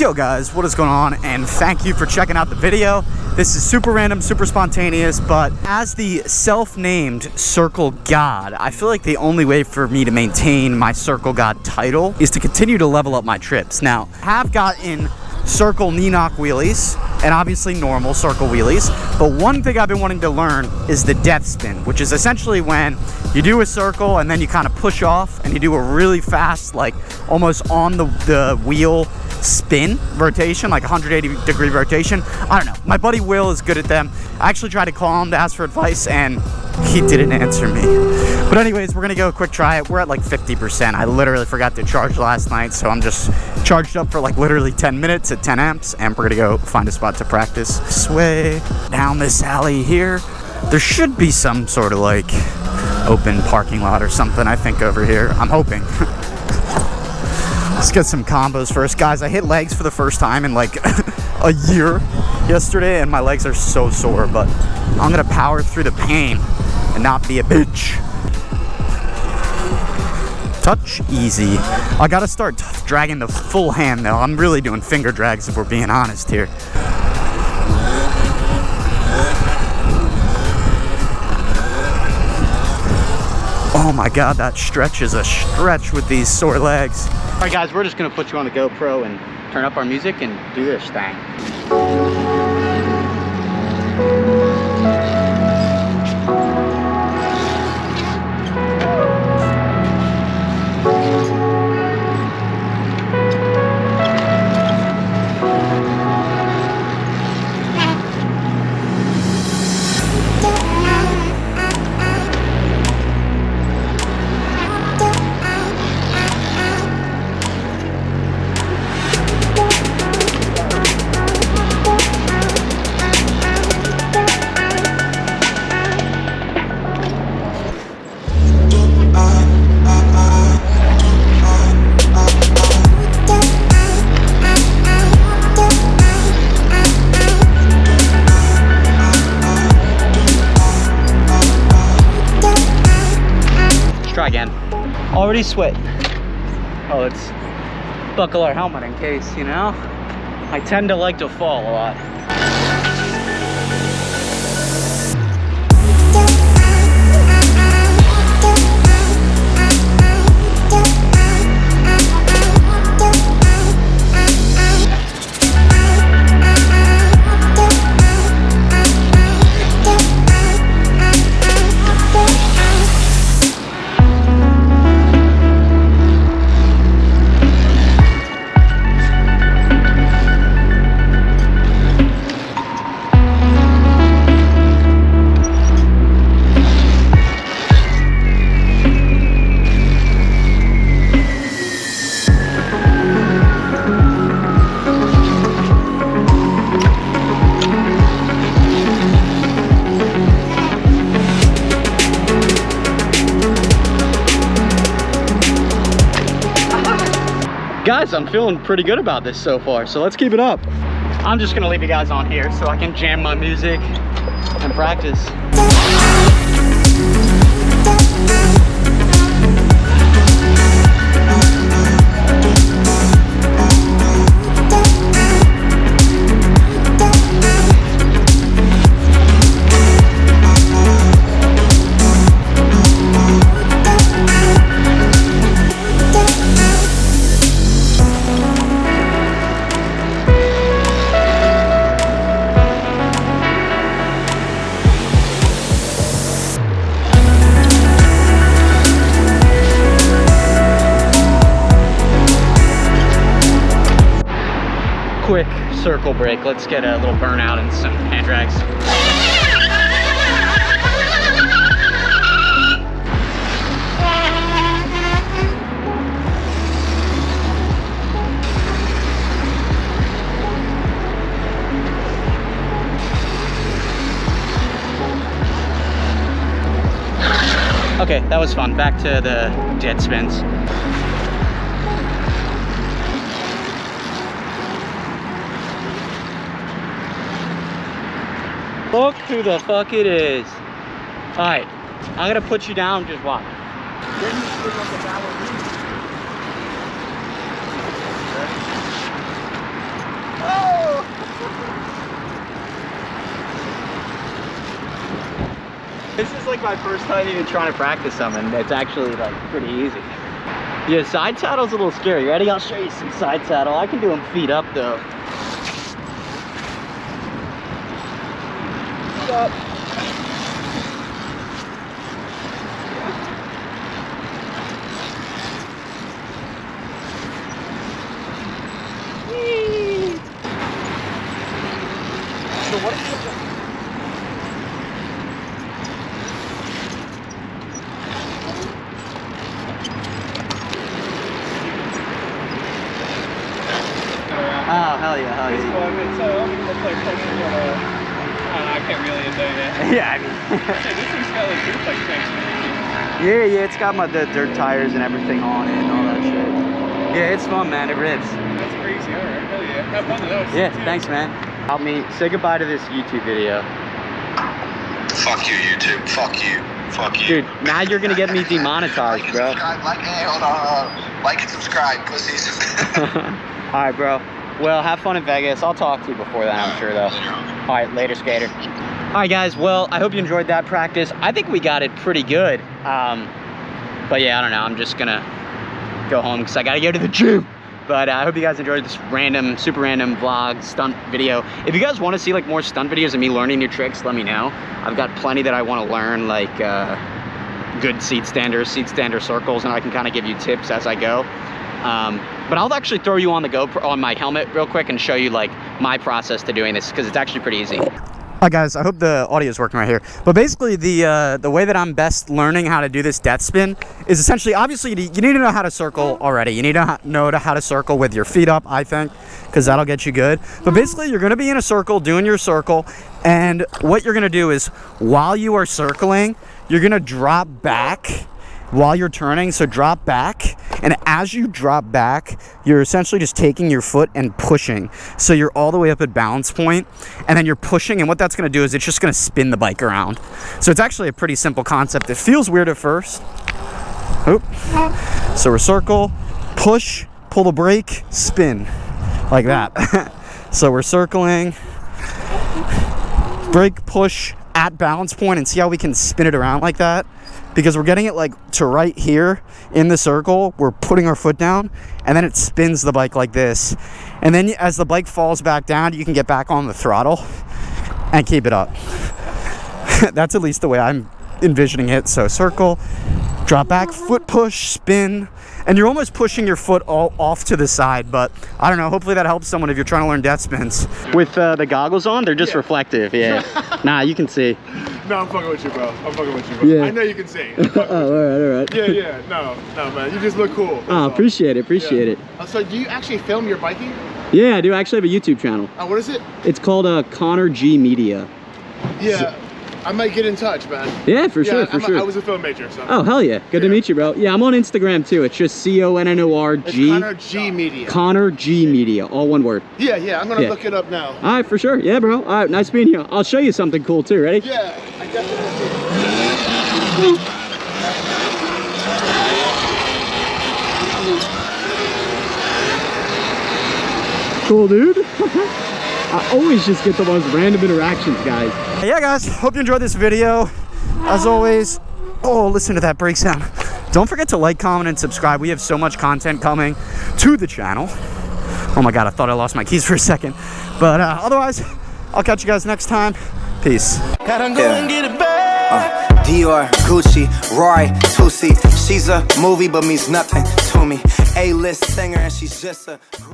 Yo guys, what is going on? And thank you for checking out the video. This is super random, super spontaneous, but as the self-named Circle God, I feel like the only way for me to maintain my Circle God title is to continue to level up my trips. Now, I have gotten circle knee knock wheelies and obviously normal circle wheelies, but one thing I've been wanting to learn is the death spin, which is essentially when you do a circle and then you kind of push off and you do a really fast, like almost on the wheel spin rotation, like 180-degree rotation. I don't know, my buddy Will is good at them. I actually tried to call him to ask for advice and he didn't answer me. But anyways, we're gonna go a quick try it. We're at like 50%. I literally forgot to charge last night, so I'm just charged up for like literally 10 minutes at 10 amps, and we're gonna go find a spot to practice. This way, down this alley here. There should be some sort of like open parking lot or something, I think, over here. I'm hoping. Let's get some combos first. Guys, I hit legs for the first time in like a year yesterday, and my legs are so sore, but I'm gonna power through the pain and not be a bitch. Touch easy. I gotta start dragging the full hand though. I'm really doing finger drags if we're being honest here. Oh my god, that stretch is a stretch with these sore legs. Alright guys, we're just gonna put you on the GoPro and turn up our music and do this thing. Try again. Already sweating. Oh, let's buckle our helmet in case, you know? I tend to like to fall a lot. Guys, I'm feeling pretty good about this so far, so let's keep it up. I'm just gonna leave you guys on here so I can jam my music and practice. Quick circle break. Let's get a little burnout and some hand drags. Okay, that was fun. Back to the jet spins. Look who the fuck it is. Alright, I'm gonna put you down, just watch. This is like my first time even trying to practice something. It's actually like pretty easy. Yeah, side saddle's a little scary. Ready? I'll show you some side saddle. I can do them feet up though. Feet up. So what is it? Oh, hell yeah, hell yeah. I can't really enjoy that. Yeah, I mean. This thing's got like duplex tanks. Yeah, it's got the dirt tires and everything on it and all that shit. Yeah, it's fun, man. It rips. That's crazy. All right, hell yeah. Have fun with those. Yeah, thanks, man. Help me say goodbye to this YouTube video. Fuck you, YouTube. Fuck you. Fuck you. Dude, now you're gonna get me demonetized, bro. Hey, hold on. Like and subscribe, pussies. All right, bro. Well, have fun in Vegas. I'll talk to you before that, I'm sure, though. All right, later, skater. All right, guys. Well, I hope you enjoyed that practice. I think we got it pretty good. But yeah, I don't know. I'm just gonna go home because I gotta go to the gym. But I hope you guys enjoyed this random, super random vlog stunt video. If you guys want to see like more stunt videos of me learning new tricks, let me know. I've got plenty that I want to learn, like good seat stander circles, and I can kind of give you tips as I go. But I'll actually throw you on the GoPro on my helmet real quick and show you like my process to doing this because it's actually pretty easy. Hi guys, I hope the audio is working right here. But basically the way that I'm best learning how to do this death spin is essentially, obviously you need to know how to circle already. You need to know how to circle with your feet up, I think, because that'll get you good. But basically you're gonna be in a circle, doing your circle, and what you're gonna do is while you are circling, you're gonna drop back while you're turning, so drop back, and as you drop back, you're essentially just taking your foot and pushing. So you're all the way up at balance point, and then you're pushing, and what that's gonna do is it's just gonna spin the bike around. So it's actually a pretty simple concept. It feels weird at first. Oop. So we're circle, push, pull the brake, spin, like that. So we're circling, brake, push, at balance point, and see how we can spin it around like that. Because we're getting it like to right here in the circle, we're putting our foot down, and then it spins the bike like this. And then as the bike falls back down, you can get back on the throttle and keep it up. That's at least the way I'm envisioning it. So circle, drop back, foot push, spin, and you're almost pushing your foot all off to the side. But I don't know, hopefully that helps someone if you're trying to learn death spins. With the goggles on, they're just reflective, yeah. Nah, you can see. No, I'm fucking with you, bro. I'm fucking with you, bro. Yeah. I know you can see. All right. Yeah. No, man. You just look cool. Oh, appreciate it. So do you actually film your biking? Yeah, I do actually have a YouTube channel. What is it? It's called ConnorG Media. Yeah. I might get in touch, man. Yeah, for sure. I was a film major, so. Oh, hell yeah. Good to meet you, bro. Yeah, I'm on Instagram too. It's just CONNORG. It's ConnorG Media. ConnorG Media, all one word. Yeah, I'm gonna look it up now. All right, for sure. Yeah, bro. All right, nice meeting you. I'll show you something cool too. Ready? Yeah, I definitely Cool, dude. I always just get the most random interactions, guys. Yeah, guys, hope you enjoyed this video. As always, listen to that brake sound. Don't forget to like, comment, and subscribe. We have so much content coming to the channel. Oh my God, I thought I lost my keys for a second. But otherwise, I'll catch you guys next time. Peace. Dior, Gucci, Roy, Tusi. She's a movie but means nothing to me. A-list singer and she's just a